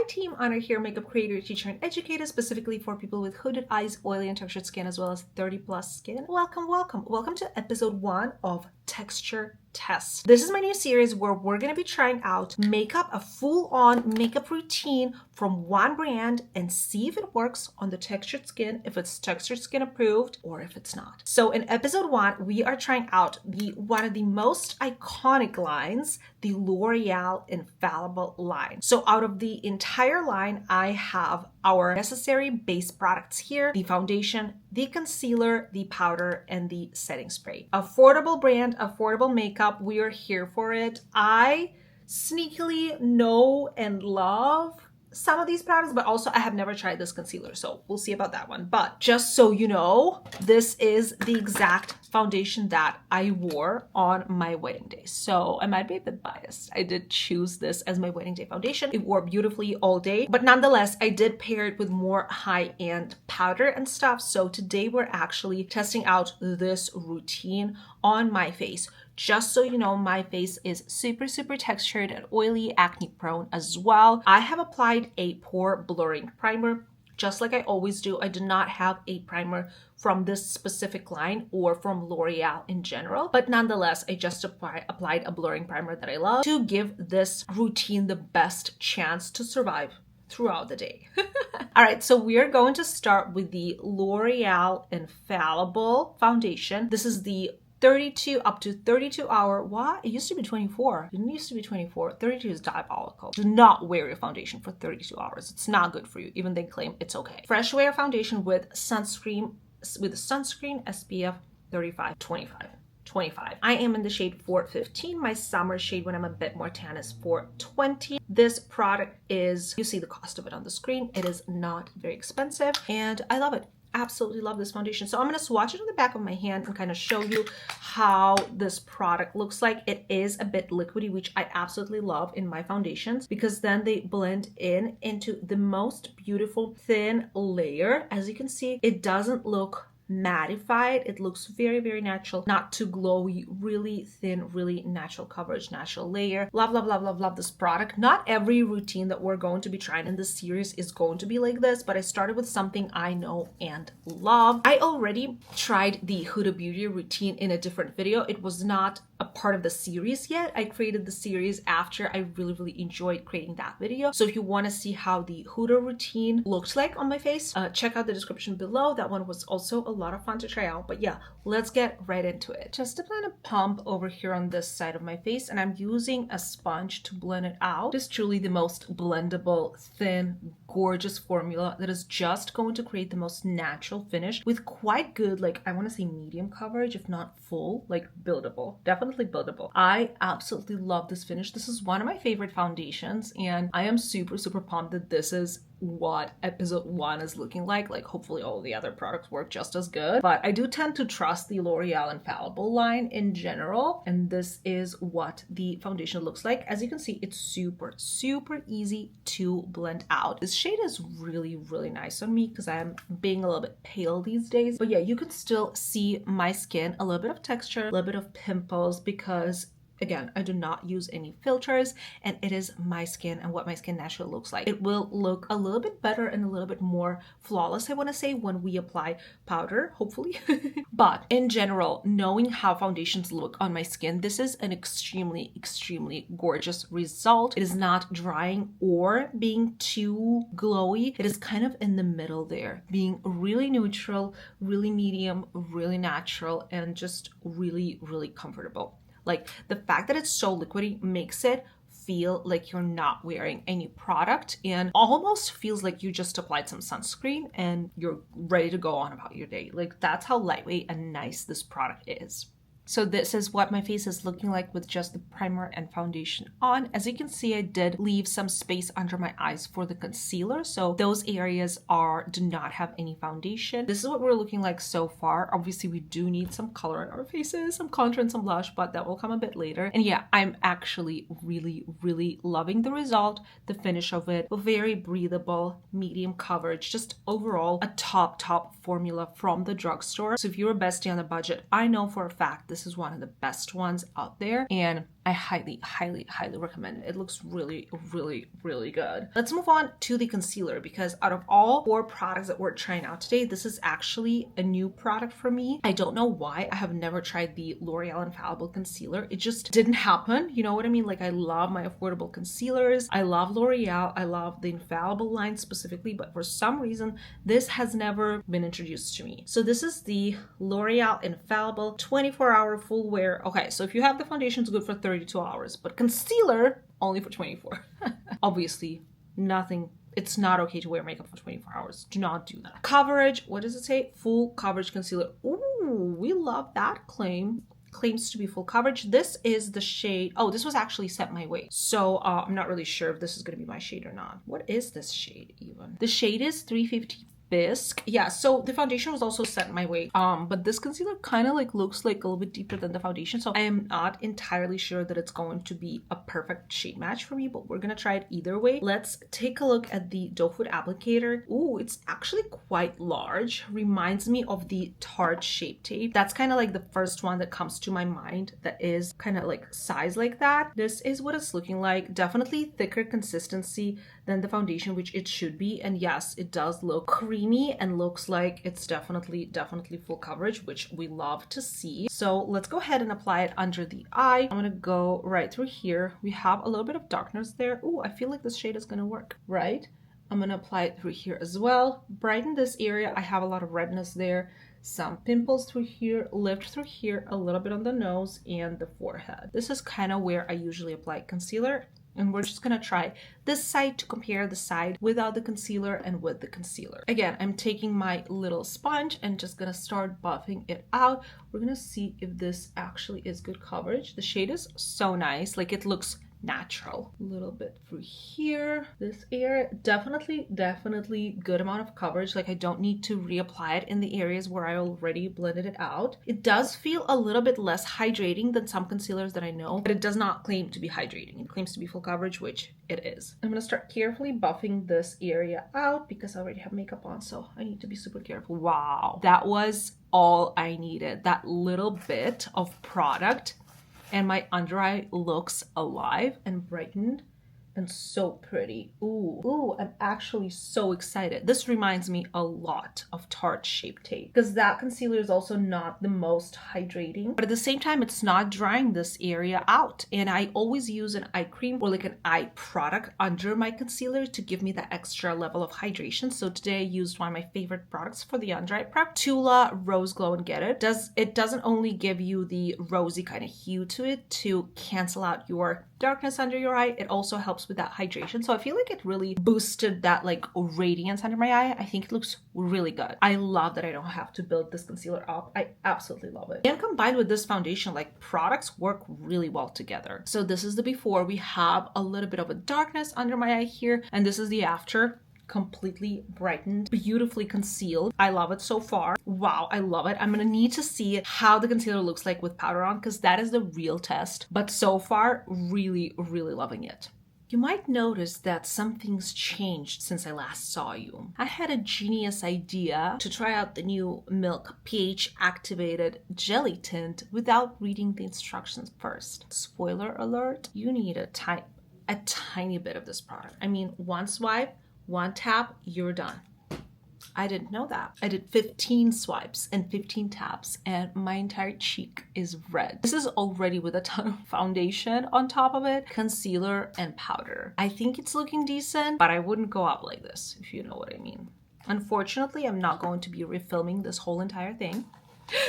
team, Honor here, makeup creator, teacher, and educator, specifically for people with hooded eyes, oily and textured skin, as well as 30 plus skin. Welcome, welcome. Welcome to episode 1 of Texture Test. This is my new series where we're going to be trying out makeup, a full-on makeup routine from one brand, and see if it works on the textured skin, if it's textured skin approved or if it's not. So in episode 1, we are trying out one of the most iconic lines, the L'Oreal Infallible line. So out of the entire line, I have our necessary base products here: the foundation, the concealer, the powder, and the setting spray. Affordable brand, affordable makeup. We are here for it. I sneakily know and love some of these products, but also I have never tried this concealer, so we'll see about that one. But just so you know, this is the exact foundation that I wore on my wedding day. So I might be a bit biased. I did choose this as my wedding day foundation. It wore beautifully all day, but nonetheless, I did pair it with more high-end powder and stuff. So today we're actually testing out this routine on my face. Just so you know, my face is super textured and oily, acne prone as well. I have applied a pore blurring primer, just like I always do. I do not have a primer from this specific line or from L'Oreal in general, but nonetheless, I just applied a blurring primer that I love to give this routine the best chance to survive throughout the day. All right, so we are going to start with the L'Oreal Infallible foundation. This is the 32 up to 32 hour. What? It used to be 24. It didn't used to be 24. 32 is diabolical. Do not wear your foundation for 32 hours. It's not good for you. Even they claim it's okay. Fresh wear foundation with sunscreen SPF 35, 25. I am in the shade 415. My summer shade when I'm a bit more tan is 420. This product is, you see the cost of it on the screen. It is not very expensive and I love it. Absolutely love this foundation. So I'm going to swatch it on the back of my hand and kind of show you how this product looks like. It is a bit liquidy, which I absolutely love in my foundations because then they blend in into the most beautiful thin layer. As you can see, it doesn't look mattified. It looks very natural, not too glowy, really thin, really natural coverage, natural layer. Love this product. Not every routine that we're going to be trying in this series is going to be like this, but I started with something I know and love. I already tried the Huda Beauty routine in a different video. It was not a part of the series yet. I created the series after I really enjoyed creating that video. So if you want to see how the Huda routine looked like on my face, check out the description below. That one was also a lot of fun to try out. But yeah, let's get right into it. Just applying a pump over here on this side of my face, and I'm using a sponge to blend it out. It is truly the most blendable, thin, gorgeous formula that is just going to create the most natural finish with quite good, like I want to say medium coverage, if not full, like buildable. Definitely buildable. I absolutely love this finish. This is one of my favorite foundations and I am super pumped that this is what episode 1 is looking like. Like hopefully all the other products work just as good, but I do tend to trust the L'Oreal Infallible line in general, and this is what the foundation looks like. As you can see, it's super easy to blend out. This shade is really nice on me because I'm being a little bit pale these days, but yeah, you can still see my skin, a little bit of texture, a little bit of pimples, because again, I do not use any filters and it is my skin and what my skin naturally looks like. It will look a little bit better and a little bit more flawless, I want to say, when we apply powder, hopefully. But in general, knowing how foundations look on my skin, this is an extremely gorgeous result. It is not drying or being too glowy. It is kind of in the middle there, being really neutral, really medium, really natural, and just really comfortable. Like the fact that it's so liquidy makes it feel like you're not wearing any product and almost feels like you just applied some sunscreen and you're ready to go on about your day. Like that's how lightweight and nice this product is. So this is what my face is looking like with just the primer and foundation on. As you can see, I did leave some space under my eyes for the concealer. So those areas do not have any foundation. This is what we're looking like so far. Obviously, we do need some color in our faces, some contour and some blush, but that will come a bit later. And yeah, I'm actually really loving the result, the finish of it. Very breathable, medium coverage, just overall a top formula from the drugstore. So if you're a bestie on a budget, I know for a fact this is one of the best ones out there. And I highly, highly, highly recommend it. It looks really, really, really good. Let's move on to the concealer, because out of all 4 products that we're trying out today, this is actually a new product for me. I don't know why. I have never tried the L'Oreal Infallible Concealer. It just didn't happen. You know what I mean? Like, I love my affordable concealers. I love L'Oreal. I love the Infallible line specifically, but for some reason, this has never been introduced to me. So this is the L'Oreal Infallible 24-hour full wear. Okay, so if you have the foundation, it's good for 32 hours, but concealer only for 24. Obviously, it's not okay to wear makeup for 24 hours. Do not do that. Coverage, what does it say? Full coverage concealer. Ooh, we love that claim. Claims to be full coverage. This is the shade. Oh, this was actually set my way. So I'm not really sure if this is going to be my shade or not. What is this shade even? The shade is 350 Bisque. Yeah, so the foundation was also set my way. But this concealer kind of like looks like a little bit deeper than the foundation. So I am not entirely sure that it's going to be a perfect shade match for me, but we're gonna try it either way. Let's take a look at the doe foot applicator. Ooh, it's actually quite large. Reminds me of the Tarte Shape Tape. That's kind of like the first one that comes to my mind that is kind of like size like that. This is what it's looking like. Definitely thicker consistency than the foundation, which it should be. And yes, it does look creamy and looks like it's definitely full coverage, which we love to see. So let's go ahead and apply it under the eye. I'm gonna go right through here. We have a little bit of darkness there. Ooh, I feel like this shade is gonna work, right? I'm gonna apply it through here as well. Brighten this area. I have a lot of redness there. Some pimples through here, lift through here, a little bit on the nose and the forehead. This is kind of where I usually apply concealer. And we're just gonna try this side to compare the side without the concealer and with the concealer. Again, I'm taking my little sponge and just gonna start buffing it out. We're gonna see if this actually is good coverage. The shade is so nice, like it looks natural. A little bit through here, this area, definitely good amount of coverage. Like I don't need to reapply it in the areas where I already blended it out. It does feel a little bit less hydrating than some concealers that I know, but it does not claim to be hydrating. It claims to be full coverage, which it is. I'm gonna start carefully buffing this area out because I already have makeup on, so I need to be super careful. Wow, that was all I needed. That little bit of product and my under eye looks alive and brightened and so pretty. Ooh, I'm actually so excited. This reminds me a lot of Tarte Shape Tape because that concealer is also not the most hydrating, but at the same time, it's not drying this area out. And I always use an eye cream or like an eye product under my concealer to give me that extra level of hydration. So today I used one of my favorite products for the under eye prep, Tula Rose Glow and Get It. It doesn't only give you the rosy kind of hue to it to cancel out your darkness under your eye, it also helps with that hydration. So I feel like it really boosted that like radiance under my eye. I think it looks really good. I love that I don't have to build this concealer up. I absolutely love it. And combined with this foundation, like products work really well together. So this is the before. We have a little bit of a darkness under my eye here, and this is the after. Completely brightened, beautifully concealed. I love it so far. Wow, I love it. I'm gonna need to see how the concealer looks like with powder on because that is the real test. But so far, really loving it. You might notice that some things changed since I last saw you. I had a genius idea to try out the new Milk pH activated jelly tint without reading the instructions first. Spoiler alert, you need a tiny bit of this product. I mean, one swipe, one tap, you're done. I didn't know that. I did 15 swipes and 15 taps and my entire cheek is red. This is already with a ton of foundation on top of it, concealer and powder. I think it's looking decent, but I wouldn't go out like this, if you know what I mean. Unfortunately, I'm not going to be refilming this whole entire thing.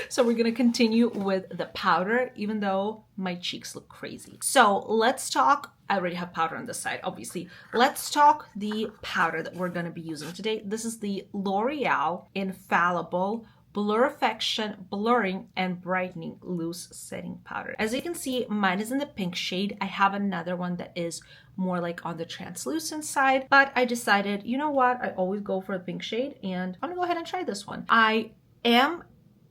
So we're gonna continue with the powder, even though my cheeks look crazy. So let's talk, I already have powder on this side, obviously. Let's talk the powder that we're gonna be using today. This is the L'Oreal Infallible Blurification Blurring and Brightening Loose Setting Powder. As you can see, mine is in the pink shade. I have another one that is more like on the translucent side, but I decided, you know what? I always go for a pink shade and I'm gonna go ahead and try this one. I am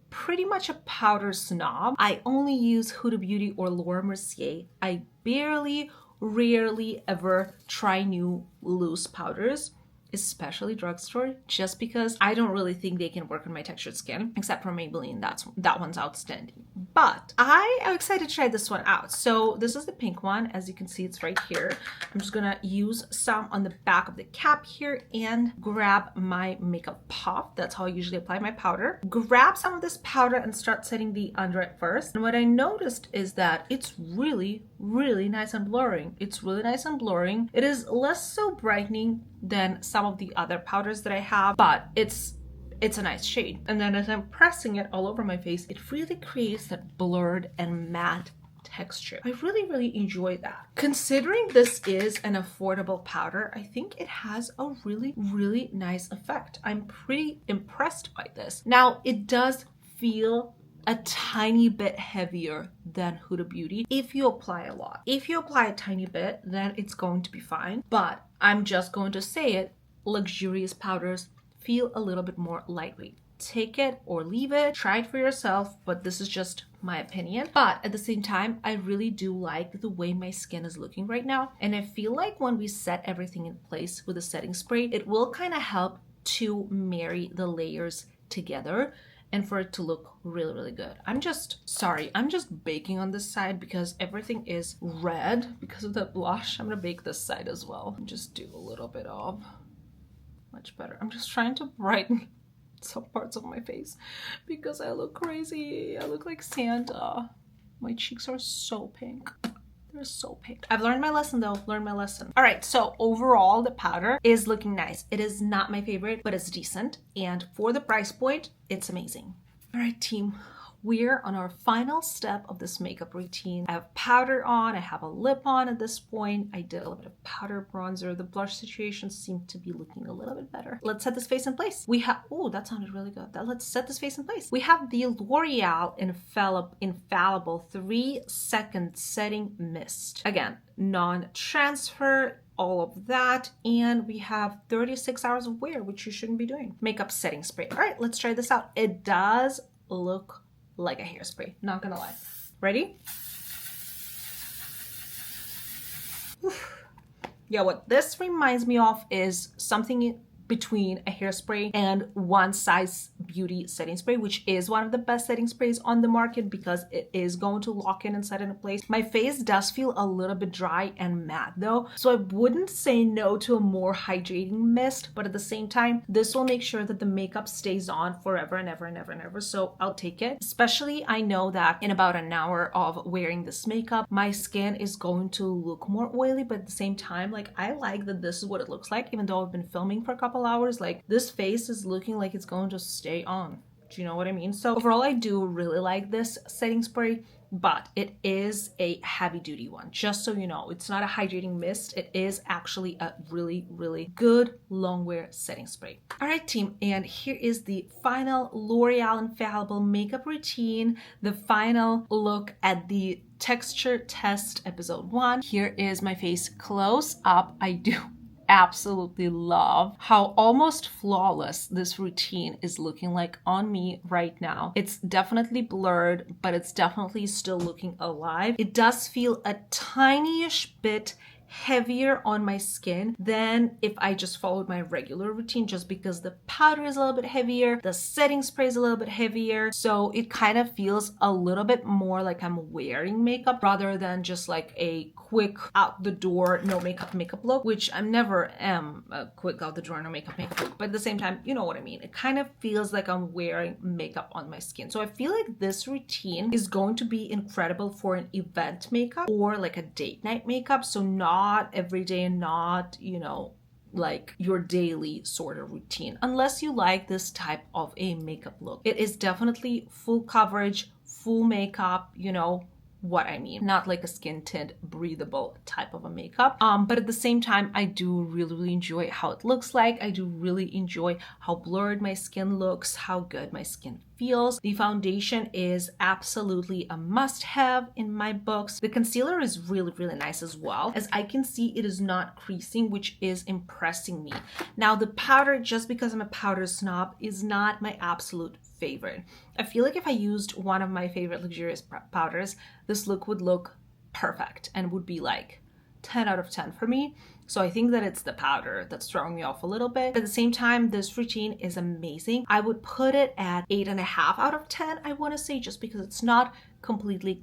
pretty much a powder snob. I only use Huda Beauty or Laura Mercier. I rarely ever try new loose powders, especially drugstore, just because I don't really think they can work on my textured skin, except for Maybelline. That one's outstanding. but I am excited to try this one out. So this is the pink one. As you can see, it's right here. I'm just gonna use some on the back of the cap here and grab my makeup pop. That's how I usually apply my powder. Grab some of this powder and start setting the under it first. And what I noticed is that it's really nice and blurring. It's really nice and blurring. It is less so brightening than some of the other powders that I have, but it's a nice shade. And then as I'm pressing it all over my face, it really creates that blurred and matte texture. I really enjoy that. Considering this is an affordable powder, I think it has a really nice effect. I'm pretty impressed by this. Now, it does feel a tiny bit heavier than Huda Beauty if you apply a lot. If you apply a tiny bit, then it's going to be fine. But I'm just going to say it, luxurious powders feel a little bit more lightweight. Take it or leave it, try it for yourself, but this is just my opinion. But at the same time, I really do like the way my skin is looking right now. And I feel like when we set everything in place with a setting spray, it will kind of help to marry the layers together and for it to look really good. I'm just baking on this side because everything is red because of the blush. I'm gonna bake this side as well and just do a little bit of, much better. I'm just trying to brighten some parts of my face because I look crazy. I look like Santa. My cheeks are so pink. They're so pink. I've learned my lesson though, learned my lesson. All right, so overall the powder is looking nice. It is not my favorite, but it's decent. And for the price point, it's amazing. All right, team. We're on our final step of this makeup routine. I have powder on, I have a lip on at this point. I did a little bit of powder bronzer. The blush situation seemed to be looking a little bit better. Let's set this face in place. We have, oh, that sounded really good. Let's set this face in place. We have the L'Oreal Infallible 3-second setting mist. Again, non-transfer, all of that, and we have 36 hours of wear, which you shouldn't be doing. Makeup setting spray. All right, let's try this out. It does look like a hairspray, not gonna lie. Ready? Yeah, what this reminds me of is something between a hairspray and One Size Beauty setting spray, which is one of the best setting sprays on the market because it is going to lock in and set in place. My face does feel a little bit dry and matte though, so I wouldn't say no to a more hydrating mist, but at the same time, this will make sure that the makeup stays on forever and ever, so I'll take it. Especially, I know that in about an hour of wearing this makeup, my skin is going to look more oily, but at the same time, like, I like that this is what it looks like, even though I've been filming for a couple hours. Like, this face is looking like it's going to stay on. Do you know what I mean? So overall, I do really like this setting spray, but it is a heavy duty one. Just so you know, it's not a hydrating mist. It is actually a really good long wear setting spray. All right, team, and here is the final L'Oreal Infallible makeup routine, the final look at the texture test episode 1. Here is my face close up. I do absolutely love how almost flawless this routine is looking like on me right now. It's definitely blurred, but it's definitely still looking alive. It does feel a tiny-ish bit heavier on my skin than if I just followed my regular routine, just because the powder is a little bit heavier, the setting spray is a little bit heavier, so it kind of feels a little bit more like I'm wearing makeup rather than just like a quick out the door no makeup look, which I never am a quick out the door no makeup look, but at the same time, you know what I mean. It kind of feels like I'm wearing makeup on my skin. So I feel like this routine is going to be incredible for an event makeup or like a date night makeup, so not every day, not, you know, like your daily sort of routine, unless you like this type of a makeup look. It is definitely full coverage, full makeup, you know what I mean, not like a skin tint breathable type of a makeup, but at the same time, I do really enjoy how it looks like. I do really enjoy how blurred my skin looks, how good my skin feels. The foundation is absolutely a must-have in my books. The concealer is really nice as well. As I can see, it is not creasing, which is impressing me. Now, the powder, just because I'm a powder snob, is not my absolute favorite. I feel like if I used one of my favorite luxurious powders, this look would look perfect and would be like 10 out of 10 for me. So I think that it's the powder that's throwing me off a little bit. At the same time, this routine is amazing. I would put it at 8.5 out of 10, I want to say, just because it's not completely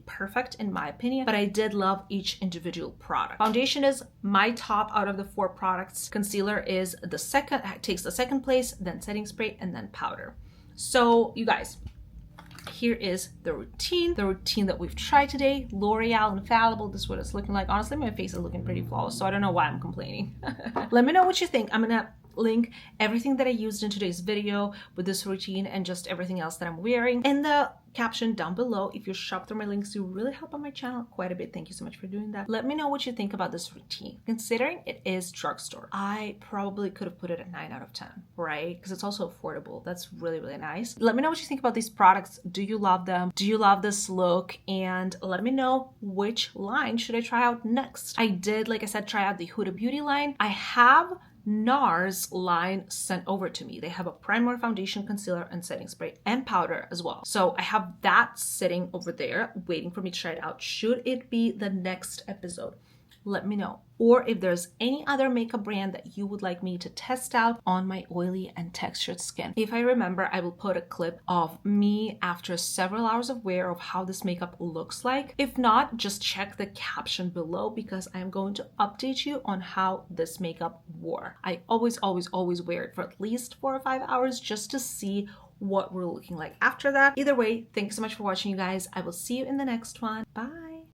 perfect in my opinion, but I did love each individual product. Foundation is my top out of the 4 products. Concealer is the second, takes the second place, then setting spray, and then powder. So you guys, here is the routine that we've tried today. L'Oreal Infallible, this is what it's looking like. Honestly, my face is looking pretty flawless, so I don't know why I'm complaining. Let me know what you think. I'm gonna link everything that I used in today's video with this routine and just everything else that I'm wearing in the caption down below. If you shop through my links, you really help on my channel quite a bit. Thank you so much for doing that. Let me know what you think about this routine. Considering it is drugstore, I probably could have put it at 9 out of 10, right? Because it's also affordable. That's really nice. Let me know what you think about these products. Do you love them? Do you love this look? And let me know which line should I try out next. I did, like I said, try out the Huda Beauty line. I have NARS line sent over to me. They have a primer, foundation, concealer, and setting spray, and powder as well. So I have that sitting over there waiting for me to try it out. Should it be the next episode? Let me know. Or if there's any other makeup brand that you would like me to test out on my oily and textured skin. If I remember, I will put a clip of me after several hours of wear of how this makeup looks like. If not, just check the caption below because I'm going to update you on how this makeup wore. I always wear it for at least 4 or 5 hours just to see what we're looking like after that. Either way, thanks so much for watching, you guys. I will see you in the next one. Bye.